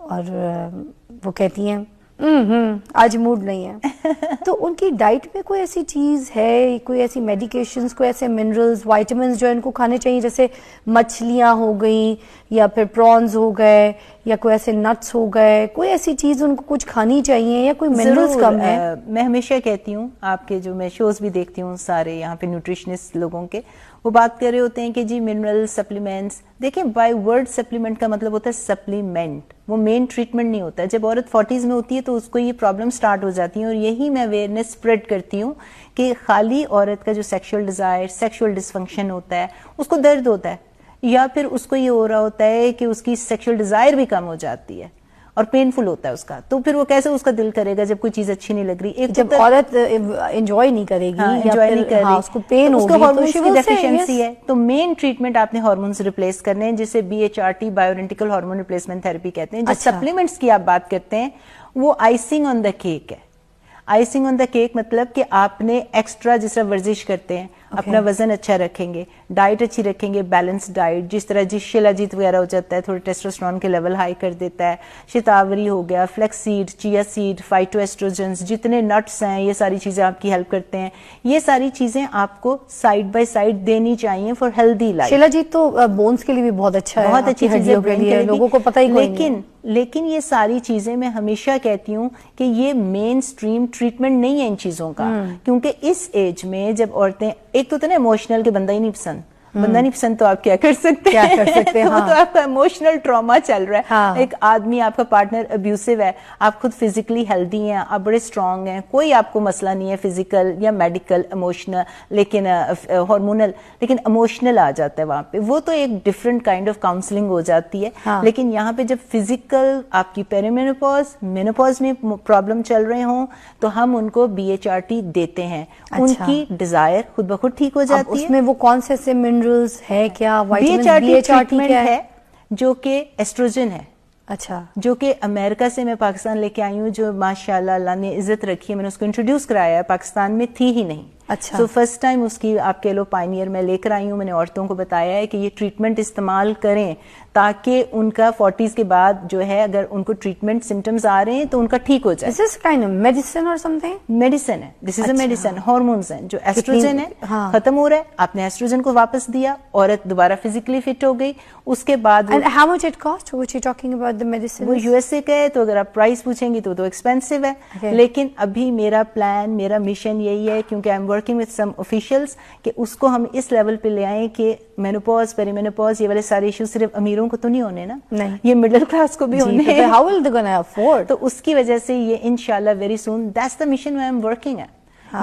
اور وہ کہتی ہیں آج موڈ نہیں ہے. تو ان کی ڈائٹ میں کوئی ایسی چیز ہے, کوئی ایسی میڈیکیشنز, کوئی ایسے منرلز, وائٹامنس جو ان کو کھانے چاہیے, جیسے مچھلیاں ہو گئیں یا پھر پرانز ہو گئے یا کوئی ایسے نٹس ہو گئے, کوئی ایسی چیز ان کو کچھ کھانی چاہیے یا کوئی منرلز کم ہے؟ میں ہمیشہ کہتی ہوں, آپ کے جو میں شوز بھی دیکھتی ہوں سارے یہاں پہ نیوٹریشنسٹ لوگوں کے, وہ بات کر رہے ہوتے ہیں کہ جی منرل سپلیمنٹس. دیکھیں بائی ورڈ سپلیمنٹ کا مطلب ہوتا ہے سپلیمنٹ, وہ مین ٹریٹمنٹ نہیں ہوتا ہے. جب عورت 40s میں ہوتی ہے تو اس کو یہ پرابلم سٹارٹ ہو جاتی ہیں, اور یہی میں اویئرنیس اسپریڈ کرتی ہوں کہ خالی عورت کا جو سیکشول ڈیزائر, سیکشول ڈسفنکشن ہوتا ہے, اس کو درد ہوتا ہے, یا پھر اس کو یہ ہو رہا ہوتا ہے کہ اس کی سیکشول ڈیزائر بھی کم ہو جاتی ہے اور پینفل ہوتا ہے اس کا, تو پھر وہ کیسے اس کا دل کرے گا جب کوئی چیز اچھی نہیں لگ رہی. ایک جب عورت انجوائے نہیں کرے گی, انجوائے نہیں کر رہی, اس کو پین ہوگی, ہارمونس کی ڈیفیشنسی ہے, تو مین ٹریٹمنٹ آپ نے ہارمونس ریپلیس کرنے ہیں, جسے BHRT بایورنٹیکل ہارمون ریپلیسمنٹ تھراپی کہتے ہیں. جو سپلیمنٹس کی آپ بات کرتے ہیں وہ آئسنگ آن دا کیک ہے. آئسنگ آن دا کیک مطلب کہ آپ نے ایکسٹرا جس طرح ورزش کرتے ہیں, اپنا وزن اچھا رکھیں گے, ڈائٹ اچھی رکھیں گے, بیلنس ڈائٹ, جس طرح شیلاجیت وغیرہ ہو جاتا ہے, تھوڑے ٹیسٹوسٹرون کے لیول ہائی کر دیتا ہے, شتاوری ہو گیا, flax seed, chia seed, phytoestrogens, جتنے نٹس ہیں یہ ساری چیزیں آپ کی ہیلپ کرتے ہیں. یہ ساری چیزیں آپ کو سائڈ بائی سائڈ دینی چاہیے فار ہیلدی لائف. شیلاجیت تو بونس کے لیے بھی بہت اچھا ہے, بہت اچھی چیزیں کے لیے, لوگوں کو پتہ ہی کوئی نہیں. لیکن یہ ساری چیزیں میں ہمیشہ کہتی ہوں کہ یہ مین سٹریم ٹریٹمنٹ نہیں ہے ان چیزوں کا, کیونکہ اس ایج میں جب عورتیں, ایک تو نا ایموشنل کہ بندہ ہی نہیں پسند, بندہ نہیں پسند تو آپ کیا کر سکتے ہیں, وہ تو آپ کا ایموشنل ٹراما چل رہا ہے. ایک آدمی آپ کا پارٹنر ابیوسو ہے, آپ خود فزیکلی ہیلدی ہیں, آپ بڑے اسٹرانگ ہیں, کوئی آپ کو مسئلہ نہیں ہے فزیکل یا میڈیکل, ایموشنل, لیکن ہارمونل, لیکن ایموشنل آ جاتا ہے وہاں پہ, وہ تو ایک ڈفرنٹ کائنڈ آف کاؤنسلنگ ہو جاتی ہے. لیکن یہاں پہ جب فزیکل آپ کی پیریمینوپاز, مینوپاز میں پرابلم چل رہے ہوں تو ہم ان کو BHRT دیتے ہیں. ان کی ڈیزائر خود بخود ٹھیک ہو جاتی ہے. اس میں وہ کون سے منرلز ہے, کیا BHRT ہے جو کہ ایسٹروجن ہے, اچھا, جو کہ امریکہ سے میں پاکستان لے کے آئی ہوں, جو ماشاءاللہ اللہ نے عزت رکھی ہے, میں نے اس کو انٹروڈیوس کرایا ہے, پاکستان میں تھی ہی نہیں. اچھا, سو فرسٹ ٹائم اس کی آپ کہہ لو پائنیئر میں لے کر آئی ہوں. میں نے عورتوں کو بتایا ہے کہ یہ ٹریٹمنٹ استعمال کریں تاکہ ان کا 40s کے بعد جو ہے اگر ان کو ٹریٹمنٹ سمٹمز آ رہے ہیں تو ان کا ٹھیک ہو جائے. This is kind of medicine or something? Medicine ہے, دس از اے میڈیسن. ہارمونز ہیں, جو ایسٹروجن ہے ختم ہو رہا ہے, آپ نے ایسٹروجن کو واپس دیا, عورت دوبارہ فزیکلی فٹ ہو گئی. اس کے بعد And how much it cost? What you talking about the medicine? وہ USA کا ہے, تو اگر آپ پرائس پوچھیں گی تو ایکسپینسو ہے. لیکن ابھی میرا پلان, میرا مشن یہی ہے, کیونکہ I am working with some officials, کہ اس کو ہم اس لیول پہ لے آئیں کہ مینوپاز, پیری مینوپاز, یہ والے سارے ایشوز صرف امیروں کو تو نہیں ہونے نا, یہ مڈل کلاس کو بھی ہونے ہیں. How will they gonna afford? تو اس کی وجہ سے یہ انشاءاللہ very soon, that's the mission I am working ہے.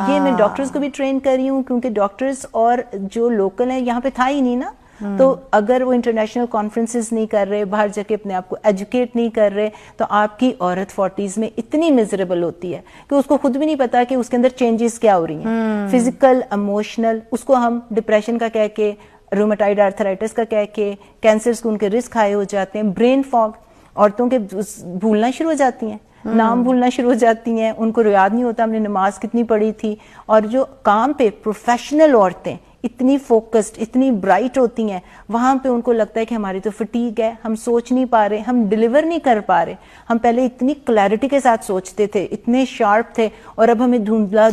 یہ میں ڈاکٹرز کو بھی ٹرین کر رہی ہوں, کیونکہ ڈاکٹرز اور جو لوکل ہیں یہاں پہ تھا ہی نہیں نا. تو اگر وہ انٹرنیشنل کانفرنسز نہیں کر رہے, باہر جا کے اپنے آپ کو ایجوکیٹ نہیں کر رہے, تو آپ کی عورت 40s میں اتنی میزریبل ہوتی ہے کہ اس کو خود بھی نہیں پتا کہ اس کے اندر چینجز کیا ہو رہی ہیں, فزیکل, ایموشنل. اس کو ہم ڈپریشن کا کہہ کے, رومیٹائڈ آرتھرائٹس کا کہہ کے, کینسرز کو ان کے رسک ہائی ہو جاتے ہیں, برین فاگ, عورتوں کے بھولنا شروع ہو جاتی ہیں, نام بھولنا شروع ہو جاتی ہیں, ان کو یاد نہیں ہوتا ہم نے نماز کتنی پڑھی تھی. اور جو کام پہ پروفیشنل عورتیں اتنی فوکسڈ, اتنی برائٹ ہوتی ہیں, وہاں پہ ان کو لگتا ہے کہ ہماری تو فٹیگ ہے, ہم سوچ نہیں پا رہے, ہم ڈیلیور نہیں کر پا رہے. ہم پہلے اتنی کلیئرٹی کے ساتھ سوچتے تھے, اتنے شارپ تھے, اور اب ہمیں دھندلا